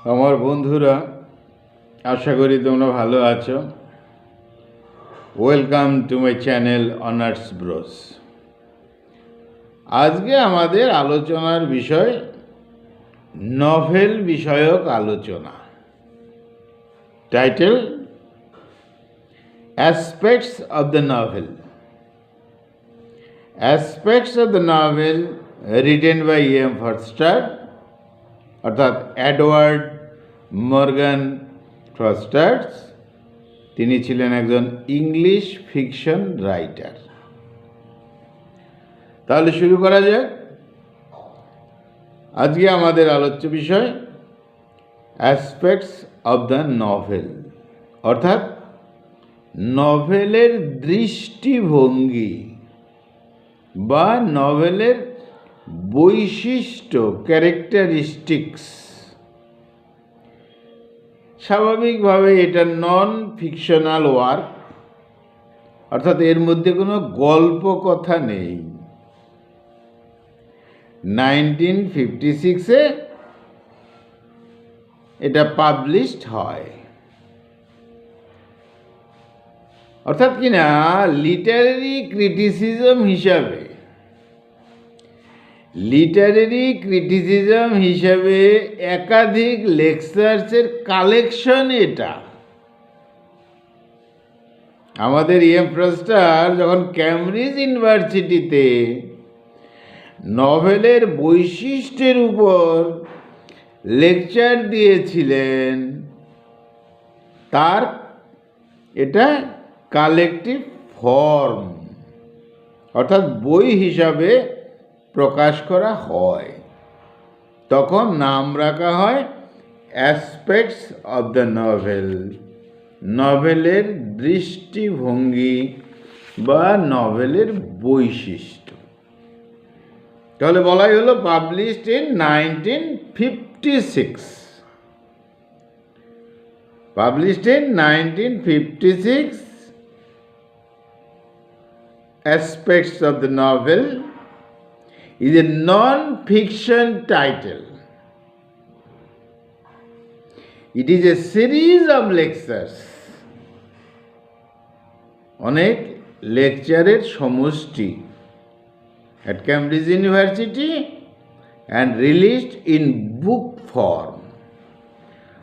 আমার বন্ধুরা, আশা করি তোমরা ভালো আছো। Welcome to my channel honours bros. আজকে আমাদের আলোচনার বিষয় নভেল বিষয়ক আলোচনা। Title aspects of the novel. Aspects of the novel written by M Forster, অর্থাৎ এডওয়ার্ড মর্গান ফরস্টার্স। তিনি ছিলেন একজন ইংলিশ ফিকশন রাইটার। তাহলে শুরু করা যাক। আজকে আমাদের আলোচ্য বিষয় অ্যাসপেক্টস অব দ্য নভেল, অর্থাৎ নভেলের দৃষ্টিভঙ্গি বা নভেলের বৈশিষ্ট্য, ক্যারেক্টারিস্টিক্স। স্বাভাবিকভাবে এটা নন ফিকশনাল ওয়ার্ক, অর্থাৎ এর মধ্যে কোনো গল্প কথা নেই। 1956-এ এটা পাবলিশড হয়, অর্থাৎ কিনা লিটারেরি ক্রিটিসিজম হিসাবে একাধিক লেকচার্সের কালেকশন এটা। আমাদের এম ফরস্টার যখন ক্যামব্রিজ ইউনিভার্সিটিতে নভেলের বৈশিষ্ট্যের উপর লেকচার দিয়েছিলেন, তার এটা কালেকটিভ ফর্ম, অর্থাৎ বই হিসাবে প্রকাশ করা হয়। তখন নাম রাখা হয় অ্যাসপেক্টস অব দ্য নভেল, নভেলের দৃষ্টিভঙ্গি বা নভেলের বৈশিষ্ট্য। তাহলে বলাই হলো published in 1956। Published in 1956, Aspects of the Novel is a non-fiction title. It is a series of lectures, অনেক লেকচারের সমষ্টি, at Cambridge University and released in book form.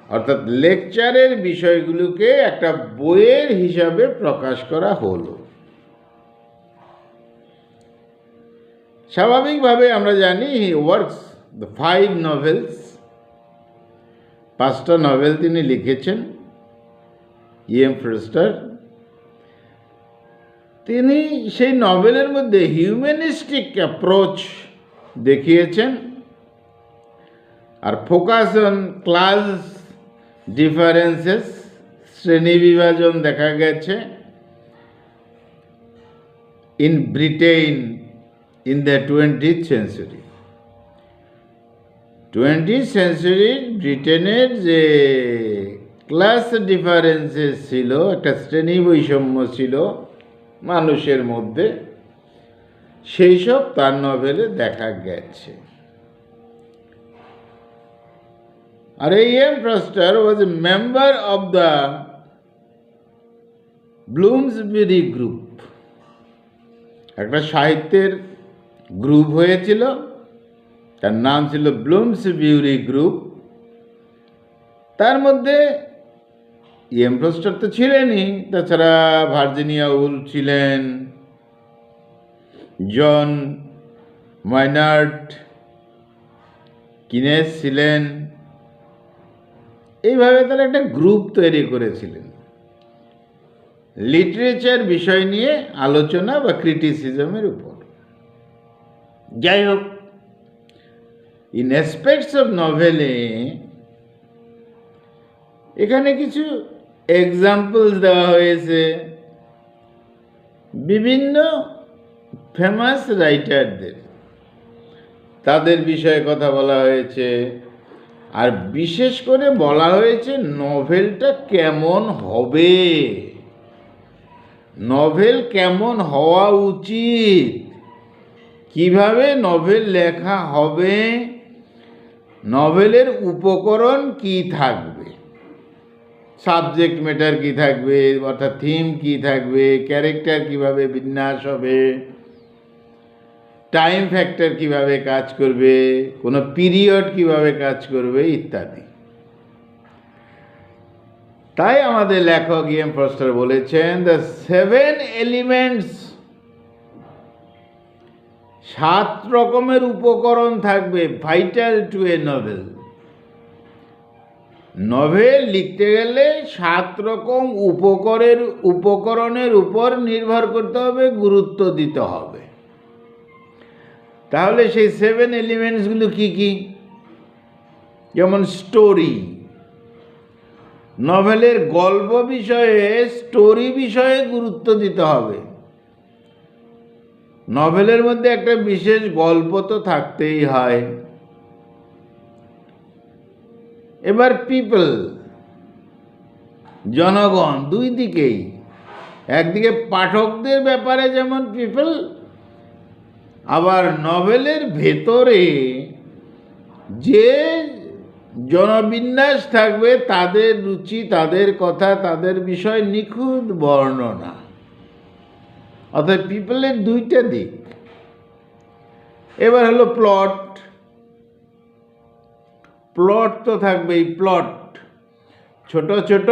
অর্থাৎ লেকচারের বিষয়গুলোকে একটা বইয়ের হিসাবে প্রকাশ করা হলো। স্বাভাবিকভাবে আমরা জানি হি ওয়ার্কস দ্য 5 novels, 5টা নভেল তিনি লিখেছেন এম ফরস্টার। তিনি সেই নভেলের মধ্যে হিউম্যানিস্টিক অ্যাপ্রোচ দেখিয়েছেন, আর ফোকাস অন ক্লাস ডিফারেন্সেস, শ্রেণী বিভাজন দেখা গেছে in Britain in the 20th century। 20th century ব্রিটেনের যে ক্লাস ডিফারেন্সেস ছিল, একটা শ্রেণী বৈষম্য ছিল মানুষের মধ্যে, সেই সব তার নভেলে দেখা গেছে। আর এই M Forster was a member of the Bloomsbury group. একটা সাহিত্যের গ্রুপ হয়েছিল, তার নাম ছিল ব্লুমসবেরি গ্রুপ। তার মধ্যে এম ফরস্টার তো ছিলেনই, তাছাড়া ভার্জিনিয়া উলফ ছিলেন, জন মাইনার্ড কিনেস ছিলেন। এইভাবে তারা একটা গ্রুপ তৈরি করেছিলেন লিটারেচার বিষয় নিয়ে আলোচনা বা ক্রিটিসিজমের উপর। যাই হোক, ইন অ্যাসপেক্টস অফ নভেলে এখানে কিছু এক্সাম্পলস দেওয়া হয়েছে বিভিন্ন ফেমাস রাইটারদের, তাদের বিষয়ে কথা বলা হয়েছে। আর বিশেষ করে বলা হয়েছে নভেলটা কেমন হবে, নভেল কেমন হওয়া উচিত, কিভাবে নভেল লেখা হবে, নভেলের উপকরণ কি থাকবে, সাবজেক্ট ম্যাটার কি থাকবে, অর্থাৎ থিম কি থাকবে, ক্যারেক্টার কিভাবে বিন্যাস হবে, টাইম ফ্যাক্টর কিভাবে কাজ করবে, কোনো পিরিয়ড কিভাবে কাজ করবে ইত্যাদি। তাই আমাদের লেখক E.M. ফস্টার বলেছেন, দ্য 7 এলিমেন্টস, 7 রকমের উপকরণ থাকবে vital to a novel. Novel লিখতে গেলে 7 রকম উপকরণের উপর নির্ভর করতে হবে, গুরুত্ব দিতে হবে। তাহলে সেই 7 এলিমেন্টসগুলো কি কি? যেমন স্টোরি, নভেলের গল্প বিষয়ে, স্টোরি বিষয়ে গুরুত্ব দিতে হবে। নভেলের মধ্যে একটা বিশেষ গল্প তো থাকতেই হয়। এবার পিপল, জনগণ, দুই দিকেই, একদিকে পাঠকদের ব্যাপারে যেমন পিপল, আবার নভেলের ভেতরে যে জনবিন্যাস থাকবে, তাদের রুচি, তাদের কথা, তাদের বিষয় নিখুঁত বর্ণনা। অর্থাৎ পিপলের দুইটা দিক। এবার হলো প্লট। প্লট তো থাকবেই, প্লট ছোট ছোট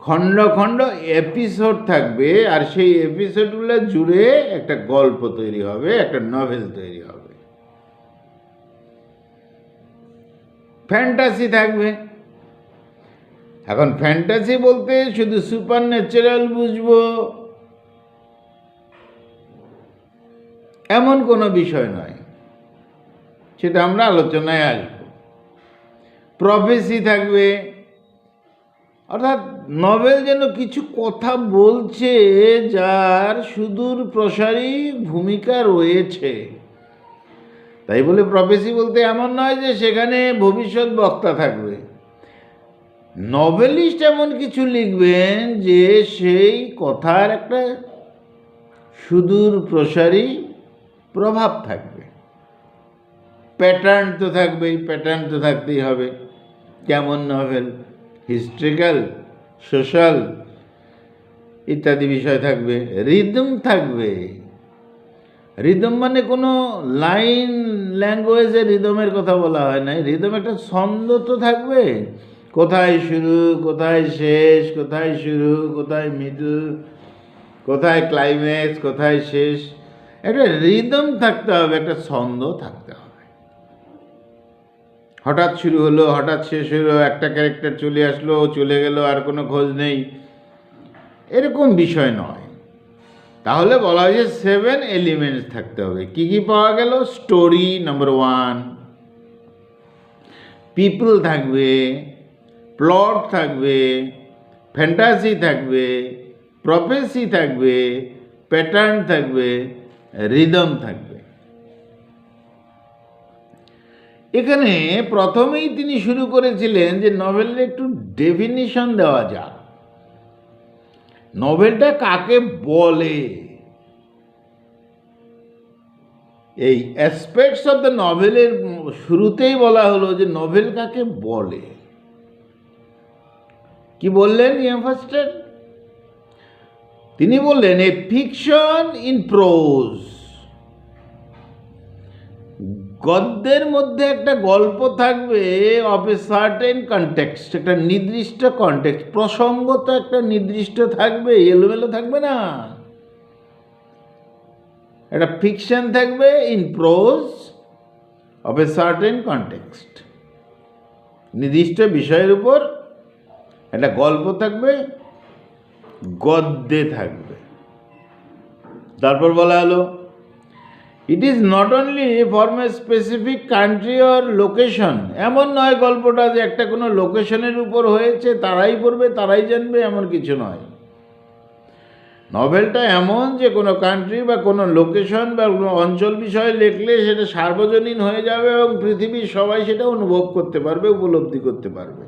খণ্ড খণ্ড এপিসোড থাকবে, আর সেই এপিসোডগুলো জুড়ে একটা গল্প তৈরি হবে, একটা নভেল তৈরি হবে। ফ্যান্টাসি থাকবে। এখন ফ্যান্টাসি বলতে শুধু সুপার ন্যাচারাল বুঝবো এমন কোনো বিষয় নয়, সেটা আমরা আলোচনায় আসব। প্রফেসি থাকবে, অর্থাৎ নভেল যেন কিছু কথা বলছে যার সুদূর প্রসারী ভূমিকা রয়েছে। তাই বলে প্রফেসি বলতে এমন নয় যে সেখানে ভবিষ্যৎ বক্তা থাকবে। নভেলিস্ট এমন কিছু লিখবেন যে সেই কথার একটা সুদূর প্রসারী প্রভাব থাকবে। প্যাটার্ন তো থাকবেই, প্যাটার্ন তো থাকতেই হবে। কেমন নভেল, হিস্ট্রিক্যাল, সোশ্যাল ইত্যাদি বিষয় থাকবে। রিদম থাকবে। রিদম মানে কোনো লাইন ল্যাঙ্গুয়েজে রিদমের কথা বলা হয় না। রিদম একটা ছন্দ তো থাকবে, কোথায় শুরু, কোথায় শেষ, কোথায় শুরু, কোথায় মিডল, কোথায় ক্লাইম্যাক্স, কোথায় শেষ। একটা রিদম থাকতে হবে, একটা ছন্দ থাকতে হবে। হঠাৎ শুরু হলো, হঠাৎ শেষ হলো, একটা ক্যারেক্টার চলে আসলো, চলে গেল, আর কোনো খোঁজ নেই, এরকম বিষয় নয়। তাহলে বলা হয় যে 7 এলিমেন্টস থাকতে হবে। কি কি পাওয়া গেল? স্টোরি নাম্বার 1, পিপল থাকবে, প্লট থাকবে, ফ্যান্টাসি থাকবে, প্রফেসি থাকবে, প্যাটার্ন থাকবে, রিদম থাকবে। এখানে প্রথমেই তিনি শুরু করেছিলেন যে নভেলের একটু ডেফিনিশন দেওয়া যাক। নভেলটা কাকে বলে? এই অ্যাসপেক্টস অফ দ্য নভেলের শুরুতেই বলা হলো যে নভেল কাকে বলে। কি বললেন E.M. ফস্টার? তিনি বললেন এ ফিকশন ইন প্রোজ। গদ্যের মধ্যে একটা গল্প থাকবে অফ এ সার্টেন কনটেক্সট, একটা নির্দিষ্ট কনটেক্সট, প্রসঙ্গ তো একটা নির্দিষ্ট থাকবে, এলোমেলো থাকবে না। একটা ফিকশন থাকবে in pros of a certain context, নির্দিষ্ট বিষয়ের উপর একটা গল্প থাকবে, গদ্যে থাকবে। তারপর বলা হলো it is not only from a specific country or location. এমন নয় গল্পটা যে একটা কোনো লোকেশনের উপর হয়েছে, তারাই পড়বে, তারাই জানবে, এমন কিছু নয়। নভেলটা এমন যে কোনো কান্ট্রি বা কোনো লোকেশন বা কোনো অঞ্চল বিষয়ে লিখলে সেটা সার্বজনীন হয়ে যাবে এবং পৃথিবীর সবাই সেটা অনুভব করতে পারবে, উপলব্ধি করতে পারবে।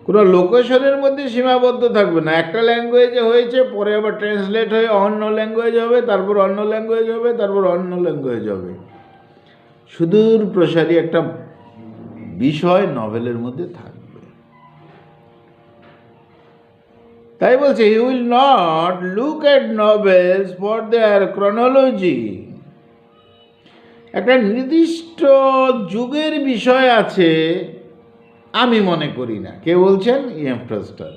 কোনো লোকেশনের মধ্যে সীমাবদ্ধ থাকবে না। একটা ল্যাঙ্গুয়েজে হয়েছে, পরে আবার ট্রান্সলেট হয়ে অন্য ল্যাঙ্গুয়েজ হবে, তারপর অন্য ল্যাঙ্গুয়েজ হবে, তারপর অন্য ল্যাঙ্গুয়েজ হবে। সুদূর প্রসারী একটা বিষয় নভেলের মধ্যে থাকবে। তাই বলছে he will not look at novels for their chronology. একটা নির্দিষ্ট যুগের বিষয় আছে আমি মনে করি না। কে বলছেন? E.M. ফ্রস্টার।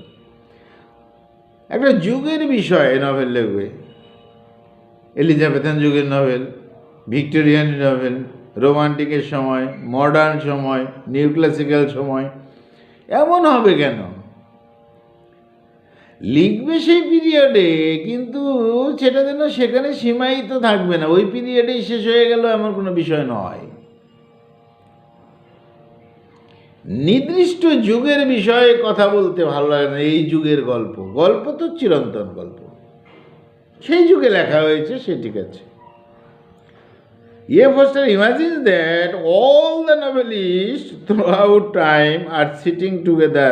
একটা যুগের বিষয় নভেল লিখবে, এলিজাবেথান যুগের নভেল, ভিক্টোরিয়ান নভেল, রোমান্টিকের সময়, মডার্ন সময়, নিউ ক্লাসিক্যাল সময়, এমন হবে কেন? লিখবে সেই পিরিয়ডে, কিন্তু সেটা যেন সেখানে সীমায়িত থাকবে না, ওই পিরিয়ডেই শেষ হয়ে গেল এমন কোনো বিষয় নয়। নির্দিষ্ট যুগের বিষয়ে কথা বলতে ভালো লাগে না। এই যুগের গল্প, গল্প তো চিরন্তন গল্প, সেই যুগে লেখা হয়েছে, সে ঠিক আছে। E.M. Forster imagines that all the novelists throughout time are sitting together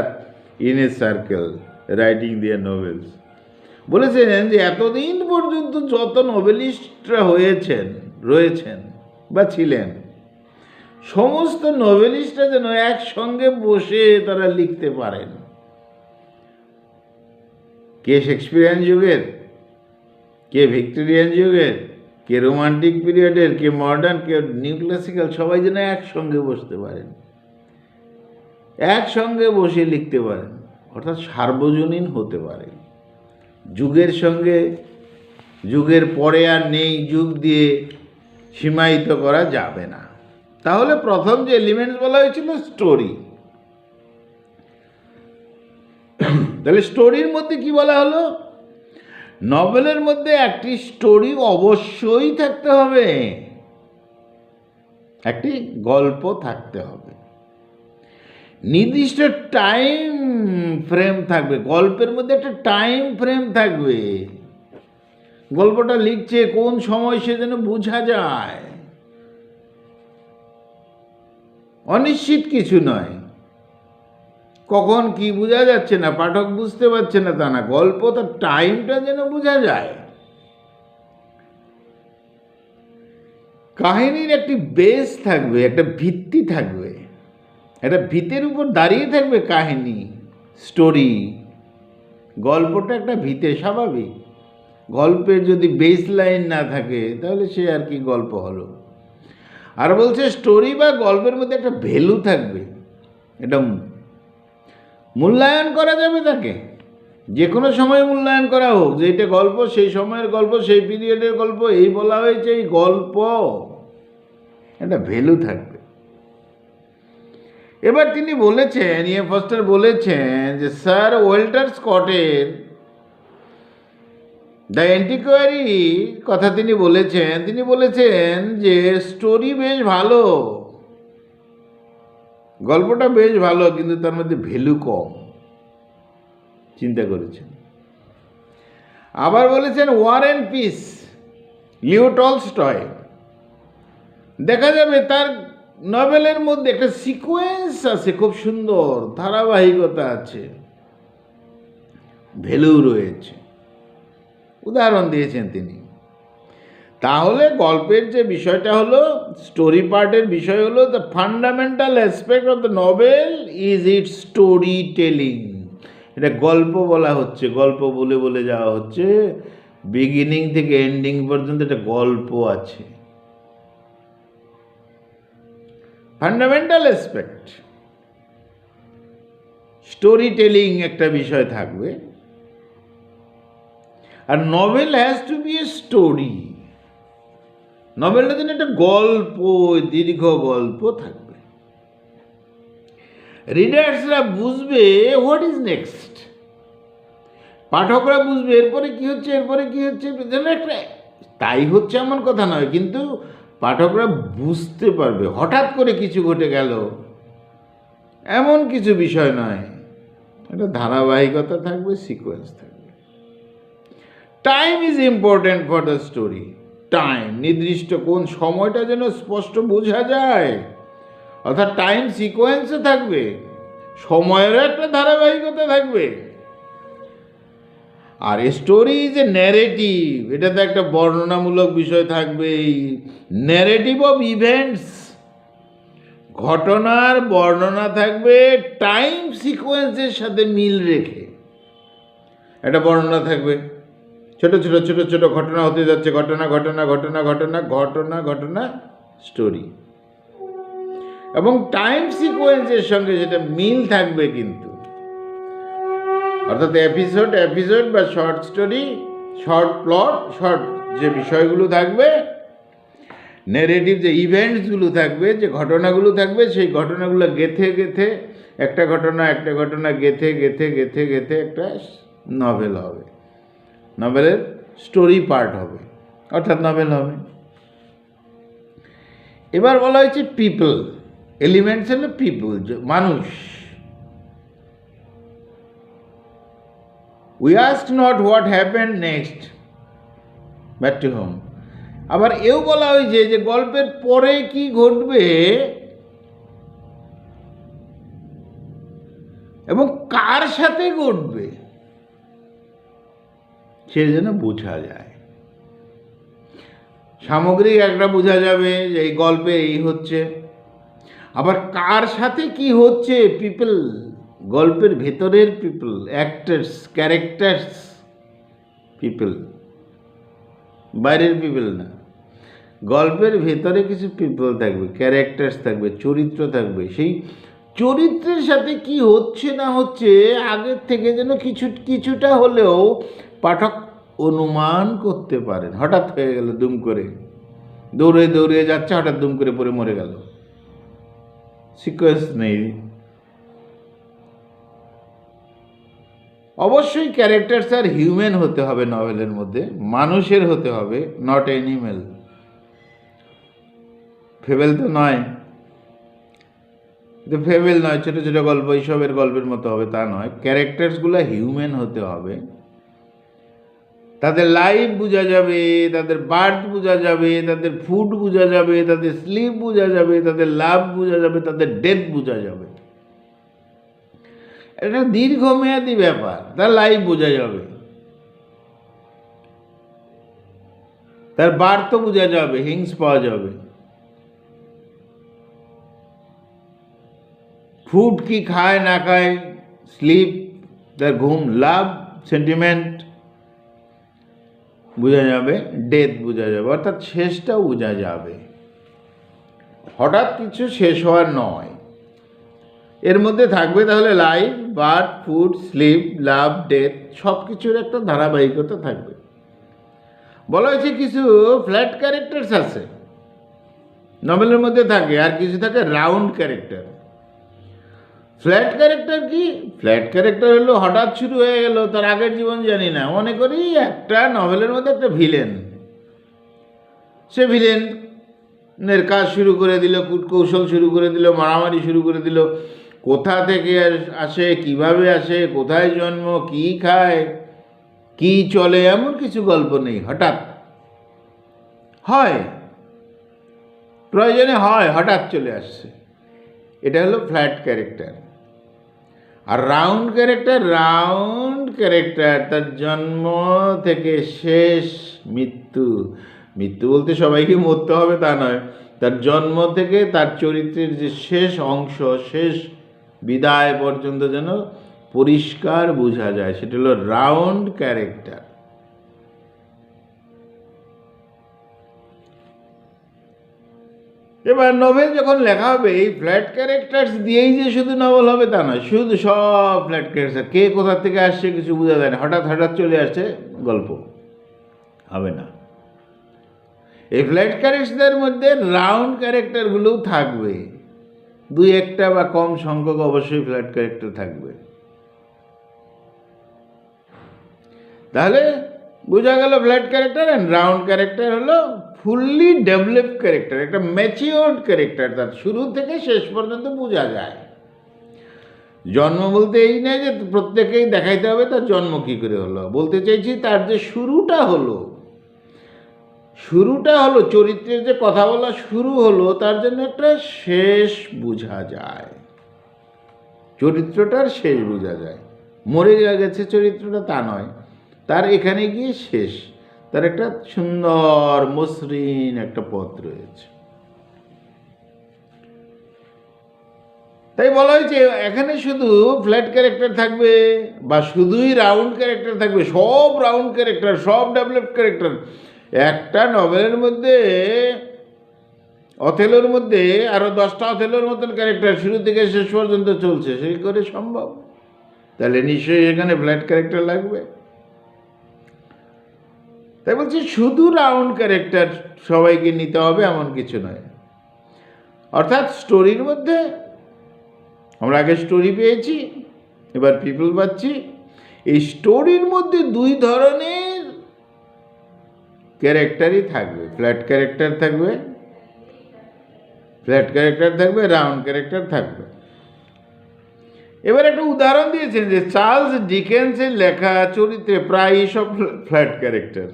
in a circle writing their novels. বলেছেন যে এতদিন পর্যন্ত যত নোবেলিস্টরা রয়েছেন বা ছিলেন, সমস্ত নোবেলিস্টরা যেন একসঙ্গে বসে তারা লিখতে পারেন। কে শেক্সপিয়ারিয়ান যুগের, কে ভিক্টোরিয়ান যুগের, কে রোমান্টিক পিরিয়ডের, কে মডার্ন, কে নিউ ক্লাসিক্যাল, সবাই যেন একসঙ্গে বসতে পারেন, একসঙ্গে বসে লিখতে পারেন, অর্থাৎ সার্বজনীন হতে পারে। যুগের সঙ্গে, যুগের পরে আর নেই যুগ দিয়ে সীমায়িত করা যাবে না। তাহলে প্রথম যে এলিমেন্টস বলা হয়েছিল স্টোরি, তাহলে স্টোরির মধ্যে কি বলা হলো? নভেলের মধ্যে একটি স্টোরি অবশ্যই থাকতে হবে, একটি গল্প থাকতে হবে, নির্দিষ্ট টাইম ফ্রেম থাকবে, গল্পের মধ্যে একটা টাইম ফ্রেম থাকবে, গল্পটা লিখছে কোন সময় সে যেন বোঝা যায়, অনিশ্চিত কিছু নয়, কখন কি বোঝা যাচ্ছে না, পাঠক বুঝতে পারছে না তা না, গল্প তার টাইমটা যেন বোঝা যায়। কাহিনীর একটি বেস থাকবে, একটা ভিত্তি থাকবে, একটা ভিতের উপর দাঁড়িয়ে থাকবে কাহিনী, স্টোরি। গল্পটা একটা ভিতে, স্বাভাবিক। গল্পের যদি বেস লাইন না থাকে তাহলে সে আর কি গল্প হলো। আর বলছে স্টোরি বা গল্পের মধ্যে একটা ভ্যালু থাকবে, এটা মূল্যায়ন করা যাবে তাকে, যে কোনো সময় মূল্যায়ন করা হোক যে এটা গল্প, সেই সময়ের গল্প, সেই পিরিয়ডের গল্প, এই বলা হয়েছে এই গল্প, একটা ভ্যালু থাকবে। এবার তিনি বলেছেন, E.M. ফস্টার বলেছেন যে স্যার ওয়াল্টার স্কটের দ্য অ্যান্টিকোয়ারি কথা তিনি বলেছেন যে স্টোরি বেশ ভালো, গল্পটা বেশ ভালো, কিন্তু তার মধ্যে ভ্যালু কম। চিন্তা করেছেন। আবার বলেছেন war and peace, Leo Tolstoy, দেখা যাবে তার নভেলের মধ্যে একটা সিকোয়েন্স আছে, খুব সুন্দর ধারাবাহিকতা আছে, ভ্যালু রয়েছে, উদাহরণ দিয়েছেন তিনি। তাহলে গল্পের যে বিষয়টা হলো, স্টোরি পার্টের বিষয় হলো, the fundamental aspect of the novel is it story telling. এটা গল্প বলা হচ্ছে, গল্প বলে বলে যাওয়া হচ্ছে, বিগিনিং থেকে এন্ডিং পর্যন্ত একটা গল্প আছে। ফান্ডামেন্টাল অ্যাসপেক্ট, স্টোরি টেলিং একটা বিষয় থাকবে। আর novel has to be a story, নভেলটা যেন একটা গল্প, দীর্ঘ গল্প থাকবে। রিডার্সরা বুঝবে হোয়াট ইজ নেক্সট, পাঠকরা বুঝবে এরপরে কি হচ্ছে, এরপরে কি হচ্ছে, যেন একটা তাই হচ্ছে এমন কথা নয়, কিন্তু পাঠকরা বুঝতে পারবে হঠাৎ করে কিছু ঘটে গেল, এমন কিছু বিষয় নয়, একটা ধারাবাহিকতা থাকবে, সিকোয়েন্স থাকবে। Time is important for the story, time, নির্দিষ্ট কোন সময়টা যেন স্পষ্ট বোঝা যায়, অর্থাৎ টাইম সিকোয়েন্সে থাকবে, সময়েরও একটা ধারাবাহিকতা থাকবে। আর স্টোরি ইজ এ ন্যারেটিভ, এটাতে একটা বর্ণনামূলক বিষয় থাকবে, ন্যারেটিভ অফ ইভেন্টস, ঘটনার বর্ণনা থাকবে টাইম সিকোয়েন্সের সাথে মিল রেখে। একটা বর্ণনা থাকবে, ছোট ছোট ছোট ছোট ঘটনা হতে যাচ্ছে, ঘটনা ঘটনা ঘটনা ঘটনা ঘটনা ঘটনা স্টোরি, এবং টাইম সিকোয়েন্সের সঙ্গে যেটা মিল থাকবে কিন্তু, অর্থাৎ এপিসোড এপিসোড বা short story, short plot, short যে বিষয়গুলো থাকবে, নেরেটিভ যে ইভেন্টসগুলো থাকবে, যে ঘটনাগুলো থাকবে, সেই ঘটনাগুলো গেথে গেথে একটা ঘটনা গেথে গেথে গেথে গেথে একটা নভেল হবে, নভেলের স্টোরি পার্ট হবে, অর্থাৎ নভেল হবে। এবার বলা হয়েছে পিপল, এলিমেন্টস হলো পিপল, মানুষ। We ask not what happened next back to home. আবার এও বলা হয়েছে যে গল্পের পরে কি ঘটবে এবং কার সাথে ঘটবে সে যেন বোঝা যায়। সামগ্রিক একটা বোঝা যাবে যে এই গল্পে এই হচ্ছে, আবার কার সাথে কি হচ্ছে, পিপল, গল্পের ভেতরের পিপল, অ্যাক্টার্স, ক্যারেক্টার্স পিপল, বাইরের পিপল না। গল্পের ভেতরে কিছু পিপল থাকবে, ক্যারেক্টার্স থাকবে, চরিত্র থাকবে। সেই চরিত্রের সাথে কি হচ্ছে না হচ্ছে আগের থেকে যেন কিছুটা হলেও পাঠক অনুমান করতে পারেন। হঠাৎ হয়ে গেল, দুম করে দৌড়ে দৌড়ে যাচ্ছে, হঠাৎ দুম করে পড়ে মরে গেল, সিকোয়েন্স নেই। অবশ্যই ক্যারেক্টার্স আর হিউম্যান হতে হবে, নভেলের মধ্যে মানুষের হতে হবে, নট অ্যানিমেল। ফেবেল তো নয়, ফেবেল নয়, ছোটো ছোটো গল্প এইসবের গল্পের মতো হবে তা নয়। ক্যারেক্টার্সগুলো হিউম্যান হতে হবে, তাদের লাইফ বোঝা যাবে, তাদের বার্থ বোঝা যাবে, তাদের ফুড বোঝা যাবে, তাদের স্লিপ বোঝা যাবে, তাদের লাভ বোঝা যাবে, তাদের ডেথ বোঝা যাবে। এটা দীর্ঘমেয়াদী ব্যাপার, তার লাইফ বোঝা যাবে, তার বার্থ বোঝা যাবে, হিংস পাওয়া যাবে, ফুড কি খায় না খায়, স্লিপ, তার ঘুম, লাভ, সেন্টিমেন্ট বোঝা যাবে, ডেথ বোঝা যাবে, অর্থাৎ শেষটাও বোঝা যাবে। হঠাৎ কিছু শেষ হওয়ার নয়, এর মধ্যে থাকবে তাহলে লাইফ, বার্থ, ফুড, স্লিপ, লাভ, ডেথ, সব কিছুর একটা ধারাবাহিকতা থাকবে। বলা হয়েছে কিছু ফ্ল্যাট ক্যারেক্টার্স আছে নভেলের মধ্যে থাকে, আর কিছু থাকে রাউন্ড ক্যারেক্টার। ফ্ল্যাট ক্যারেক্টার কি? ফ্ল্যাট ক্যারেক্টার হলো হঠাৎ শুরু হয়ে গেল, তার আগের জীবন জানি না, মনে করি একটা নভেলের মধ্যে একটা ভিলেন, সে ভিলেনের কাজ শুরু করে দিল, কূটকৌশল শুরু করে দিল, মারামারি শুরু করে দিল, কোথা থেকে আসে, কিভাবে আসে, কোথায় জন্ম, কি খায়, কি চলে, এমন কিছু গল্প নেই। হঠাৎ হয়, প্রয়োজনে হয়, হঠাৎ চলে আসছে, এটা হলো ফ্ল্যাট ক্যারেক্টার। আর রাউন্ড ক্যারেক্টার তার জন্ম থেকে শেষ মৃত্যু, মৃত্যু বলতে সবাইকে মরতে হবে তা নয়, তার জন্ম থেকে তার চরিত্রের যে শেষ অংশ, শেষ বিদায় পর্যন্ত যেন পরিষ্কার বোঝা যায়, সেটা হলো রাউন্ড ক্যারেক্টার। এবার নভেল যখন লেখা হবে, এই ফ্ল্যাট ক্যারেক্টার্স দিয়েই যে শুধু নভেল হবে তা নয়, শুধু সব ফ্ল্যাট ক্যারেক্টার, কে কোথা থেকে আসছে কিছু বোঝা যায় না, হঠাৎ হঠাৎ চলে আসছে, গল্প হবে না। এই ফ্ল্যাট ক্যারেক্টারদের মধ্যে রাউন্ড ক্যারেক্টারগুলোও থাকবে, দুই একটা বা কম সংখ্যক অবশ্যই ফ্ল্যাট ক্যারেক্টার থাকবে। তাহলে বোঝা গেল flat character and round character হলো ফুললি ডেভেলপ ক্যারেক্টার, একটা ম্যাচিওর্ড ক্যারেক্টার, তার শুরু থেকে শেষ পর্যন্ত বোঝা যায়। জন্ম বলতে এই নয় যে প্রত্যেকেই দেখাইতে হবে তার জন্ম কী করে হলো, বলতে চাইছি তার যে শুরুটা হলো চরিত্রের যে কথা বলা শুরু হলো, তার জন্য একটা শেষ বোঝা যায়, চরিত্রটার শেষ বোঝা যায়। মরে গেছে চরিত্রটা তা নয়, তার এখানে গিয়ে শেষ, তার একটা সুন্দর মসৃণ একটা পথ রয়েছে। তাই বলা হয়েছে এখানে শুধু ফ্ল্যাট ক্যারেক্টার থাকবে বা শুধুই রাউন্ড ক্যারেক্টার থাকবে, সব রাউন্ড ক্যারেক্টার, সব ডেভেলপড ক্যারেক্টার। একটা নভেলের মধ্যে, অথেলোর মধ্যে আরও 10টা অথেলোর মতন ক্যারেক্টার শুরু থেকে শেষ পর্যন্ত চলছে, সেই করে সম্ভব? তাহলে নিশ্চয়ই এখানে ফ্ল্যাট ক্যারেক্টার লাগবে। তাই বলছি শুধু রাউন্ড ক্যারেক্টার সবাইকে নিতে হবে এমন কিছু নয়। অর্থাৎ স্টোরির মধ্যে আমরা আগে স্টোরি পেয়েছি, এবার পিপল পাচ্ছি। এই স্টোরির মধ্যে দুই ধরনের ক্যারেক্টারই থাকবে, ফ্ল্যাট ক্যারেক্টার থাকবে, রাউন্ড ক্যারেক্টার থাকবে। এবার একটা উদাহরণ দিয়েছেন যে চার্লস ডিকেন্সের লেখা চরিত্রে প্রায় সব ফ্ল্যাট ক্যারেক্টার।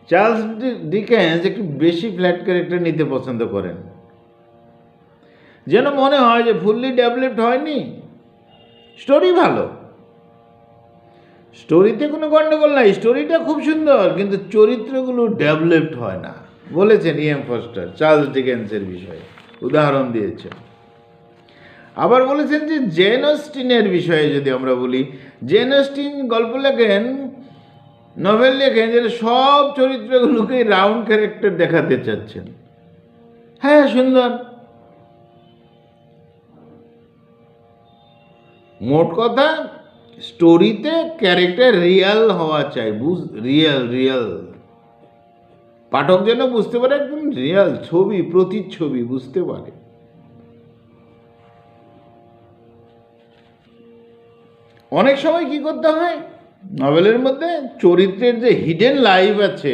চার্লস ডিকেন্স একটু বেশি ফ্ল্যাট ক্যারেক্টার নিতে পছন্দ করেন, যেন মনে হয় যে ফুললি ডেভেলপড হয়নি। স্টোরি ভালো, স্টোরিতে কোনো গণ্ডগোল নাই, স্টোরিটা খুব সুন্দর, কিন্তু চরিত্রগুলো ডেভেলপড হয় না বলেছেন E.M. ফস্টার চার্লস ডিকেন্সের বিষয়ে, উদাহরণ দিয়েছেন। আবার বলেছেন যে জেন অস্টিনের বিষয়ে যদি আমরা বলি, জেন অস্টিন গল্প লেখেন, নভেল লেখেন, যে সব চরিত্রগুলোকে রাউন্ড ক্যারেক্টার দেখাতে চাচ্ছেন। হ্যাঁ, সুন্দর। মোট কথা স্টোরিতে ক্যারেক্টার রিয়াল হওয়া চাই, রিয়াল পাঠক যেন বুঝতে পারে, একদম রিয়াল ছবি, প্রতিচ্ছবি বুঝতে পারে। অনেক সময় কি করতে হয়, নভেলের মধ্যে চরিত্রের যে হিডেন লাইফ আছে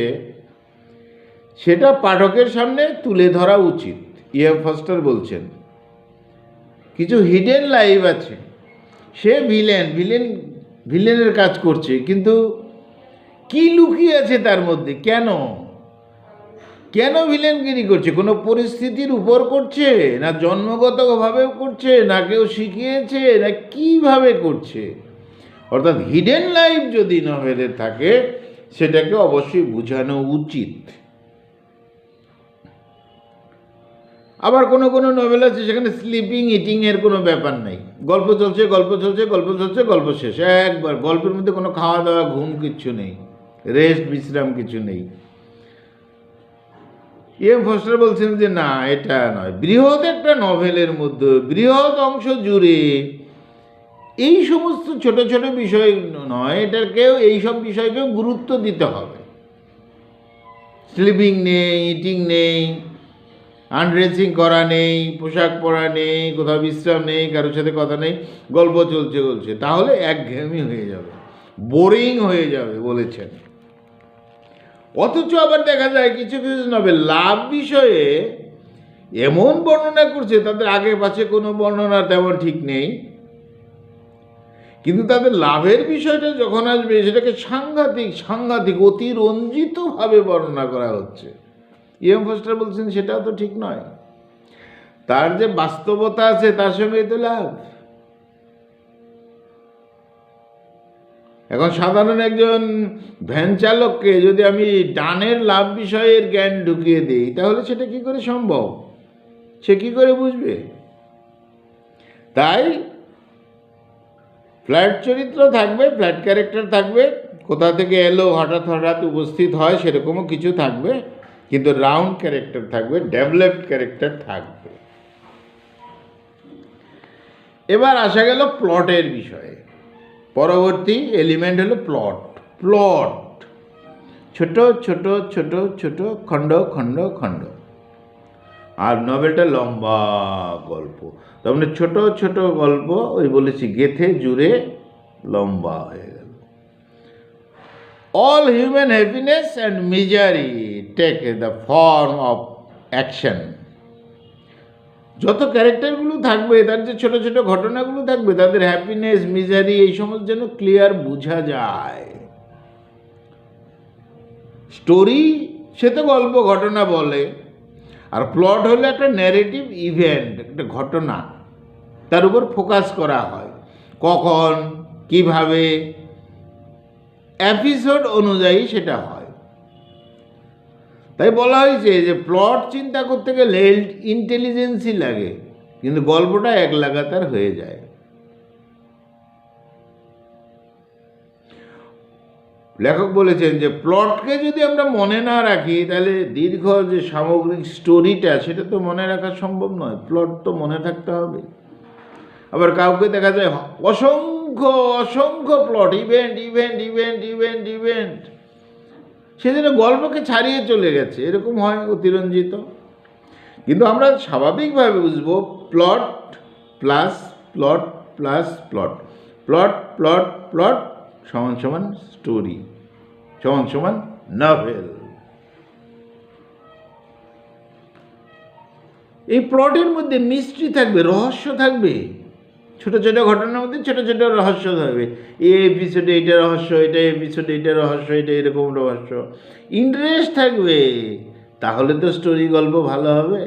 সেটা পাঠকের সামনে তুলে ধরা উচিত। E.M. ফস্টার বলছেন কিছু হিডেন লাইফ আছে, সে ভিলেনের কাজ করছে, কিন্তু কি লুকিয়ে আছে তার মধ্যে, কেন ভিলেনগিরি করছে? কোনো পরিস্থিতির উপর করছে, না জন্মগতভাবে করছে, না কেউ শিখিয়েছে, না কিভাবে করছে? অর্থাৎ হিডেন লাইফ যদি নভেলে থাকে সেটাকে অবশ্যই বোঝানো উচিত। আবার কোনো নভেল আছে সেখানে স্লিপিং ইটিং এর কোনো ব্যাপার নেই, গল্প চলছে, গল্প শেষ, একবার গল্পের মধ্যে কোনো খাওয়া দাওয়া, ঘুম কিচ্ছু নেই, রেস্ট বিশ্রাম কিছু নেই। E.M. ফস্টার বলছেন যে না, এটা নয়। বৃহৎ একটা নভেলের মধ্যে বৃহৎ অংশ জুড়ে এই সমস্ত ছোট ছোট বিষয় নয়, এটাকেও, এইসব বিষয়কেও গুরুত্ব দিতে হবে। স্লিপিং নেই, ইটিং নেই, আনড্রেসিং করা নেই, পোশাক পরা নেই, কোথাও বিশ্রাম নেই, কারোর সাথে কথা নেই, গল্প চলছে, তাহলে একঘেয়েমি হয়ে যাবে, বোরিং হয়ে যাবে বলেছেন। অথচ আবার দেখা যায় কিছু নভেল লাভ বিষয়ে এমন বর্ণনা করছে, তাদের আগে পাশে কোনো বর্ণনা তেমন ঠিক নেই, কিন্তু তাদের লাভের বিষয়টা যখন আসবে সেটাকে সাংঘাতিক অতিরঞ্জিতভাবে বর্ণনা করা হচ্ছে। E.M. ফস্টার বলছেন সেটাও তো ঠিক নয়, তার যে বাস্তবতা আছে তার সঙ্গেই তো লাভ। এখন সাধারণ একজন ভ্যান চালককে যদি আমি ডানের লাভ বিষয়ের জ্ঞান ঢুকিয়ে দিই, তাহলে সেটা কি করে সম্ভব? সে কি করে বুঝবে? তাই ফ্ল্যাট চরিত্র থাকবে, ফ্ল্যাট ক্যারেক্টার থাকবে, কোথা থেকে এলো, হঠাৎ উপস্থিত হয় সেরকমও কিছু থাকবে, কিন্তু রাউন্ড ক্যারেক্টার থাকবে, ডেভেলপড ক্যারেক্টার থাকবে। এবার আসা গেল প্লটের বিষয়ে। পরবর্তী এলিমেন্ট হলো প্লট। ছোট খণ্ড, আর নভেলটা লম্বা গল্প। তার মানে ছোট গল্প, ওই বলেছি গেথে জুড়ে লম্বা হয়ে গেল। All human happiness and misery take the form of action. যত ক্যারেক্টারগুলো থাকবে, তার যে ছোট ঘটনাগুলো থাকবে, তাদের হ্যাপিনেস, মিজারি, এই সমস্ত যেন ক্লিয়ার বোঝা যায়। স্টোরি সে তো গল্প ঘটনা বলে, আর প্লট হলো একটা ন্যারেটিভ ইভেন্ট, একটা ঘটনা, তার উপর ফোকাস করা হয়, কখন কিভাবে এপিসোড অনুযায়ী সেটা হয়। তাই বলা হয়েছে যে প্লট চিন্তা করতে গেলে ইন্টেলিজেন্সই লাগে, কিন্তু গল্পটা এক লাগাতার হয়ে যায়। লেখক বলেছেন যে প্লটকে যদি আমরা মনে না রাখি তাহলে দীর্ঘ যে সামগ্রিক স্টোরিটা সেটা তো মনে রাখা সম্ভব নয়, প্লট তো মনে থাকতে হবে। আবার কাউকে দেখা যায় অসংখ্য অসংখ্য plot, event event event event event, সেজন্য গল্পকে ছাড়িয়ে চলে গেছে, এরকম হয় অতিরঞ্জিত। কিন্তু আমরা স্বাভাবিকভাবে বুঝবো plot plus plot plus plot, plot plot plot সমান সমান স্টোরি সমান সমান নভেল। এই প্লটের মধ্যে মিস্ট্রি থাকবে, রহস্য থাকবে, ছোট ছোট ঘটনার মধ্যে ছোট ছোট রহস্য থাকবে। এই এপিসোডে এটা রহস্য, এটা এপিসোডে এটা রহস্য, এটা এরকম রহস্য, ইন্টারেস্ট থাকবে, তাহলে তো স্টোরি গল্প ভালো হবে।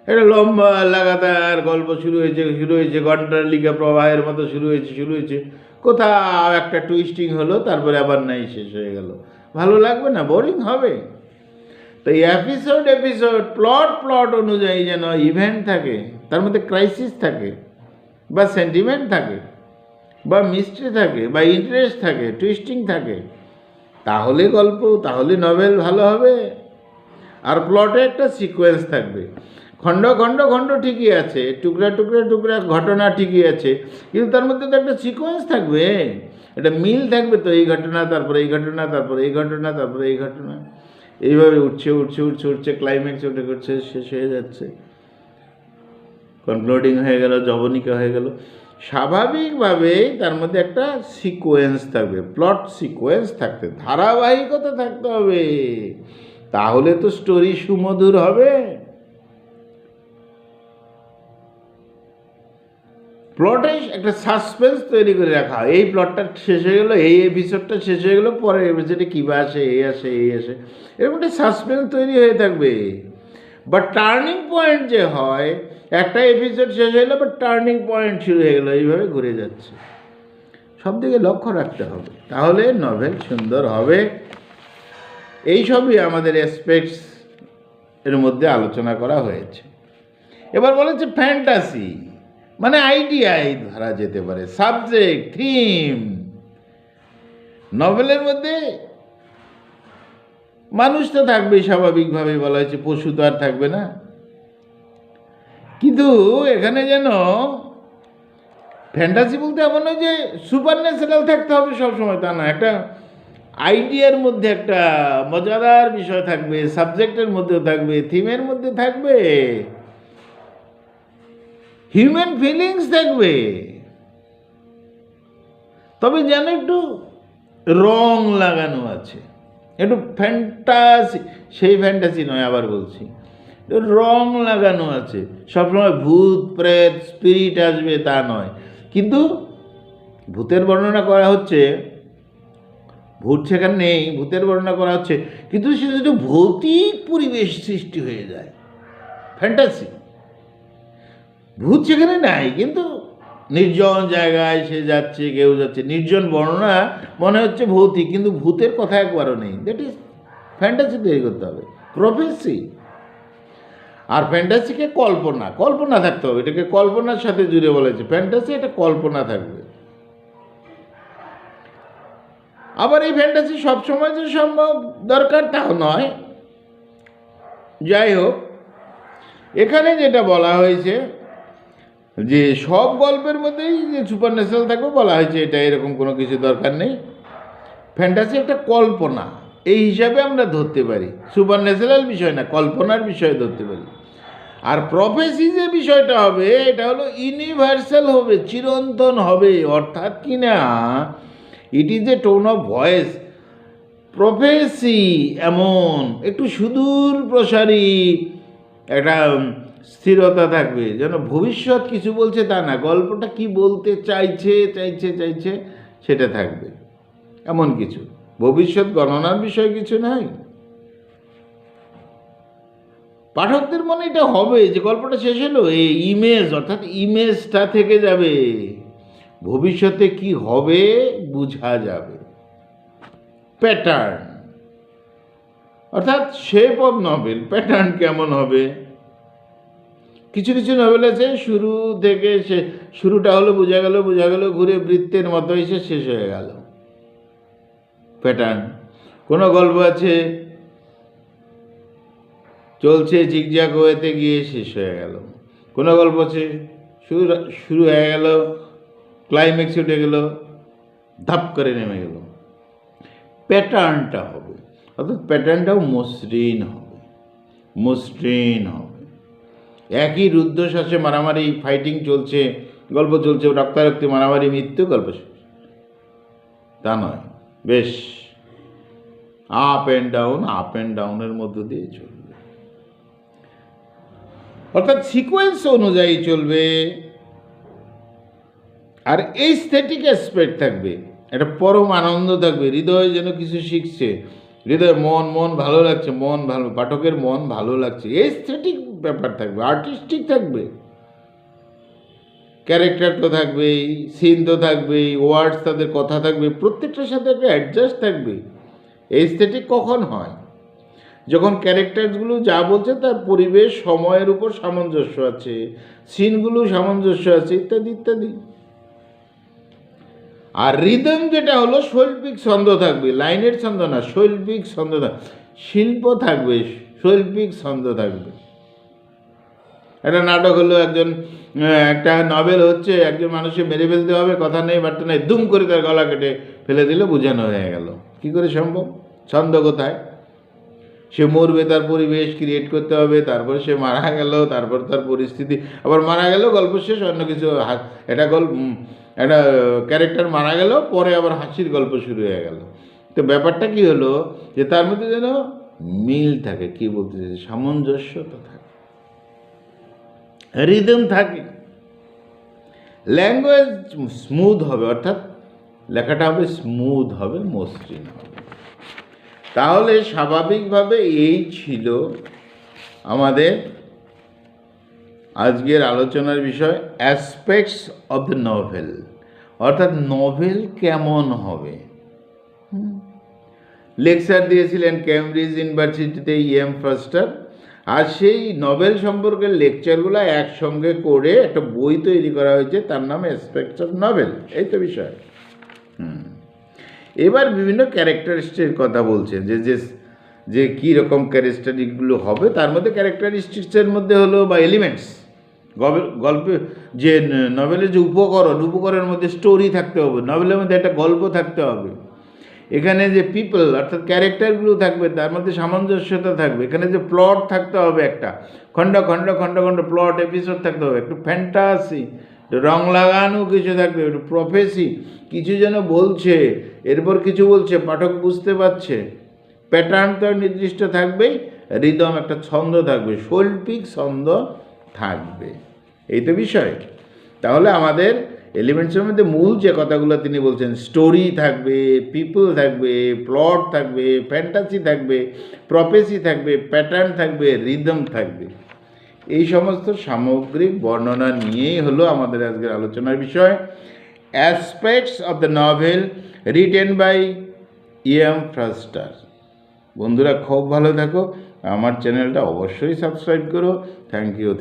একটা লম্বা লাগাতার গল্প শুরু হয়েছে ঘন্টার লিখা প্রবাহের মতো শুরু হয়েছে, কোথাও একটা টুইস্টিং হলো, তারপরে আবার নাই, শেষ হয়ে গেল, ভালো লাগবে না, বোরিং হবে। তো এপিসোড প্লট অনুযায়ী যেন ইভেন্ট থাকে, তার মধ্যে ক্রাইসিস থাকে, বা সেন্টিমেন্ট থাকে, বা মিস্ট্রি থাকে, বা ইন্টারেস্ট থাকে, টুইস্টিং থাকে, তাহলে গল্প, তাহলে নভেল ভালো হবে। আর প্লটে একটা সিকোয়েন্স থাকবে, খণ্ড খণ্ড খণ্ড ঠিকই আছে, টুকরা টুকরা টুকরা ঘটনা ঠিকই আছে, কিন্তু তার মধ্যে তো একটা সিকোয়েন্স থাকবে, একটা মিল থাকবে। তো এই ঘটনা, তারপরে এই ঘটনা, তারপরে এই ঘটনা, তারপরে এই ঘটনা, এইভাবে উঠছে ক্লাইম্যাক্স উঠছে, শেষ হয়ে যাচ্ছে, কনক্লুডিং হয়ে গেল, জবনিকা হয়ে গেল। স্বাভাবিকভাবেই তার মধ্যে একটা সিকোয়েন্স থাকবে, প্লট সিকোয়েন্স থাকতে, ধারাবাহিকতা থাকতে হবে, তাহলে তো স্টোরি সুমধুর হবে। প্লটে একটা সাসপেন্স তৈরি করে রাখা হয়, এই প্লটটা শেষ হয়ে গেলো, এই এপিসোডটা শেষ হয়ে গেলো, পরের এপিসোডে কী বা আসে, এই আসে এই আসে, এরকম একটা সাসপেন্স তৈরি হয়ে থাকবে। বা টার্নিং পয়েন্ট যে হয়, একটা এপিসোড শেষ হয়ে গেলো, বা টার্নিং পয়েন্ট শুরু হয়ে গেলো, এইভাবে ঘুরে যাচ্ছে, সব দিকে লক্ষ্য রাখতে হবে, তাহলে নভেল সুন্দর হবে। এইসবই আমাদের অ্যাসপেক্টস এর মধ্যে আলোচনা করা হয়েছে। এবার বলেছে ফ্যান্টাসি, মানে আইডিয়াই ধরা যেতে পারে, সাবজেক্ট, থিম। নভেলের মধ্যে মানুষ তো থাকবেই, স্বাভাবিকভাবে বলা হয়েছে, পশু তো আর থাকবে না। কিন্তু এখানে যেন ফ্যান্টাসি বলতে এমন নয় যে সুপার ন্যাচারাল থাকতে হবে সবসময়, তা না, একটা আইডিয়ার মধ্যে একটা মজাদার বিষয় থাকবে, সাবজেক্টের মধ্যেও থাকবে, থিমের মধ্যে থাকবে, হিউম্যান ফিলিংস থাকবে, তবে যেন একটু রং লাগানো আছে, একটু ফ্যান্টাসি, সেই ফ্যান্টাসি নয়, আবার বলছি, রং লাগানো আছে। সবসময় ভূত প্রেত স্পিরিট আসবে তা নয়, কিন্তু ভূতের বর্ণনা করা হচ্ছে, ভূত সেখানে নেই, ভূতের বর্ণনা করা হচ্ছে, কিন্তু সে যদি ভৌতিক পরিবেশ সৃষ্টি হয়ে যায়, ফ্যান্টাসি, ভূত সেখানে নাই, কিন্তু নির্জন জায়গায় সে যাচ্ছে, কেউ যাচ্ছে, নির্জন বর্ণনা মনে হচ্ছে ভৌতিক, কিন্তু ভূতের কথা একবারও নেই, দ্যাট ইজ ফ্যান্টাসি তৈরি করতে হবে, প্রফেসি। আর ফ্যান্টাসিকে কল্পনা থাকতে হবে, এটাকে কল্পনার সাথে জুড়ে বলেছে, ফ্যান্টাসি এটা কল্পনা থাকবে। আবার এই ফ্যান্টাসি সবসময় যে সম্ভব দরকার তাও নয়। যাই হোক, এখানে যেটা বলা হয়েছে যে সব গল্পের মধ্যেই যে সুপার ন্যাচারাল থাকবে বলা হয়েছে, এটা এরকম কোনো কিছু দরকার নেই। ফ্যান্টাসি একটা কল্পনা, এই হিসাবে আমরা ধরতে পারি, সুপার ন্যাচারাল বিষয় না, কল্পনার বিষয় ধরতে পারি। আর প্রফেসি যে বিষয়টা হবে, এটা হলো ইউনিভার্সাল হবে, চিরন্তন হবে, অর্থাৎ কি না, it is a tone of voice. প্রফেসি এমন একটু সুদূর প্রসারী একটা স্থিরতা থাকবে, যেন ভবিষ্যৎ কিছু বলছে তা না, গল্পটা কি বলতে চাইছে সেটা থাকবে, এমন কিছু, ভবিষ্যৎ গণনার বিষয় কিছু নাই। পাঠকদের মনে এটা হবে যে গল্পটা শেষ হলো, এই ইমেজ, অর্থাৎ ইমেজটা থেকে যাবে, ভবিষ্যতে কি হবে বোঝা যাবে। প্যাটার্ন, অর্থাৎ শেপ অফ নভেল, প্যাটার্ন কেমন হবে, কিছু কিছু নভেল আছে শুরু থেকে শুরুটা হলো বোঝা গেল ঘুরে বৃত্তের মতো এসে শেষ হয়ে গেল, প্যাটার্ন। কোনো গল্প আছে চলছে ঝিকঝাক হয়েতে গিয়ে শেষ হয়ে গেল, কোনো গল্প আছে শুরু হয়ে গেল, ক্লাইম্যাক্স উঠে গেল, ধাপ করে নেমে গেল। প্যাটার্নটা হবে, অর্থাৎ প্যাটার্নটাও মসৃণ হবে, মসৃণ হবে। একই রুদ্ধশ্বাসে মারামারি, ফাইটিং চলছে, গল্প চলছে, রক্তারক্তি, মারামারি, মৃত্যু, গল্প শেষ, তা নয়। বেশ আপ অ্যান্ড ডাউনের মধ্য দিয়ে চলবে, অর্থাৎ সিকোয়েন্স অনুযায়ী চলবে। আর এইস্থেটিক অ্যাসপেক্ট থাকবে, একটা পরম আনন্দ থাকবে, হৃদয় যেন কিছু শিখছে, হৃদয় মন ভালো লাগছে, পাঠকের মন ভালো লাগছে, এস্থেটিক ব্যাপার থাকবে, আর্টিস্টিক থাকবে। ক্যারেক্টার তো থাকবেই, সিন তো থাকবেই, ওয়ার্ডস তাদের কথা থাকবে, প্রত্যেকটার সাথে একটা অ্যাডজাস্ট থাকবে। এস্থেটিক কখন হয়? যখন ক্যারেক্টারসগুলো যা বলছে তার পরিবেশ সময়ের উপর সামঞ্জস্য আছে, সিনগুলো সামঞ্জস্য আছে, ইত্যাদি ইত্যাদি। আর রিদম যেটা হলো শৈল্পিক ছন্দ থাকবে, লাইনের ছন্দ না, শৈল্পিক ছন্দ থাকবে, শিল্প থাকবে, শৈল্পিক ছন্দ থাকবে। একটা নাটক হলো, একটা নভেল হচ্ছে, একজন মানুষকে মেরে ফেলতে হবে, কথা নেই বার্তা নেই, দুম করে তার গলা কেটে ফেলে দিলে বোঝানো হয়ে গেল। কি করে সম্ভব? ছন্দ কোথায়? সে মরবে, তার পরিবেশ ক্রিয়েট করতে হবে, তারপর সে মারা গেল, তারপর তার পরিস্থিতি, আবার মারা গেল, গল্প শেষ, অন্য কিছু। একটা ক্যারেক্টার মারা গেল, পরে আবার হাসির গল্প শুরু হয়ে গেল। তো ব্যাপারটা কি হলো, যে তার মধ্যে যেন মিল থাকে, কি বলতে চাইছে, সামঞ্জস্যতা থাকে, রিদম থাকে। ল্যাঙ্গুয়েজ স্মুথ হবে, অর্থাৎ লেখাটা হবে স্মুথ হবে, মসৃণ হবে। তাহলে স্বাভাবিকভাবে এই ছিল আমাদের আজকের আলোচনার বিষয়, অ্যাসপেক্টস অফ দ্য নভেল, অর্থাৎ নভেল কেমন হবে। লেকচার দিয়েছিলেন ক্যামব্রিজ ইউনিভার্সিটিতে ফস্টার, আর সেই নভেল সম্পর্কে লেকচারগুলো একসঙ্গে করে একটা বই তৈরি করা হয়েছে, তার নাম অ্যাসপেক্টস অফ নভেল। এই তো বিষয়। এবার বিভিন্ন ক্যারেক্টারিস্টিক্সের কথা বলছেন, যে কী রকম ক্যারেক্টারিস্টিকগুলো হবে, তার মধ্যে ক্যারেক্টারিস্টিক্সের মধ্যে হলো বা এলিমেন্টস, গল্পে যে নভেলের যে উপকরণের মধ্যে স্টোরি থাকতে হবে, নভেলের মধ্যে একটা গল্প থাকতে হবে, এখানে যে পিপল অর্থাৎ ক্যারেক্টারগুলো থাকবে তার মধ্যে সামঞ্জস্যতা থাকবে, এখানে যে প্লট থাকতে হবে, একটা খণ্ড খণ্ড খণ্ড খণ্ড প্লট এপিসোড থাকতে হবে, একটু ফ্যান্টাসি, রং লাগানো কিছু থাকবে, একটু প্রফেসি, কিছু যেন বলছে, এরপর কিছু বলছে, পাঠক বুঝতে পারছে। প্যাটার্ন তো নির্দিষ্ট থাকবেই, রিদম একটা ছন্দ থাকবে, শৈল্পিক ছন্দ থাকবে, এই তো বিষয়। তাহলে আমাদের এলিমেন্টসের মধ্যে মূল যে কথাগুলো তিনি বলছেন, স্টোরি থাকবে, পিপল থাকবে, প্লট থাকবে, ফ্যান্টাসি থাকবে, প্রফেসি থাকবে, প্যাটার্ন থাকবে, রিদম থাকবে, এই সমস্ত সামগ্রিক বর্ণনা নিয়েই হলো আমাদের আজকের আলোচনার বিষয়, aspects of the novel written by Forster. বন্ধুরা খুব ভালো থাকো, আমার চ্যানেলটা অবশ্যই সাবস্ক্রাইব করো। Thank you.